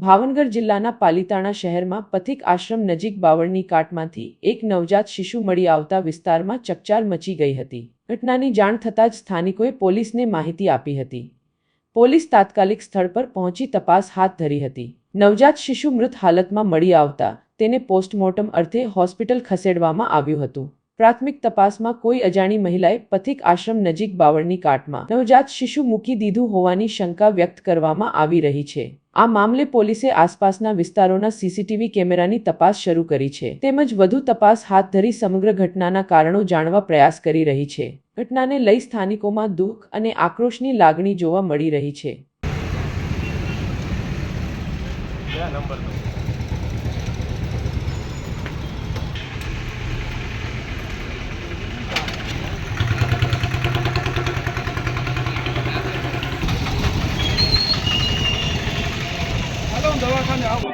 ભાવનગર જિલ્લાના પાલિતાણા શહેરમાં પથિક આશ્રમ નજીક બાવળની કાટમાંથી એક નવજાત શિશુ મળી આવતા વિસ્તારમાં ચકચાર મચી ગઈ હતી। ઘટનાની જાણ થતાં જ સ્થાનિકોએ પોલીસને માહિતી આપી હતી। પોલીસ તાત્કાલિક સ્થળ પર પહોંચી તપાસ હાથ ધરી હતી। નવજાત શિશુ મૃત હાલતમાં મળી આવતા તેને પોસ્ટમોર્ટમ અર્થે હોસ્પિટલ ખસેડવામાં આવ્યું હતું। પ્રાથમિક તપાસમાં કોઈ અજાણી મહિલાએ પથિક આશ્રમ નજીક બાવળની કાટમાં નવજાત શિશુ મૂકી દીધું હોવાની શંકા વ્યક્ત કરવામાં આવી રહી છે। આ મામલે પોલીસે આસપાસના વિસ્તારોના સીસીટીવી કેમેરાની તપાસ શરૂ કરી છે તેમજ વધુ તપાસ હાથ ધરી સમગ્ર ઘટનાના કારણો જાણવા પ્રયાસ કરી રહી છે। ઘટનાને લઈ સ્થાનિકોમાં દુઃખ અને આક્રોશની લાગણી જોવા મળી રહી છે। દવાખાને આવો।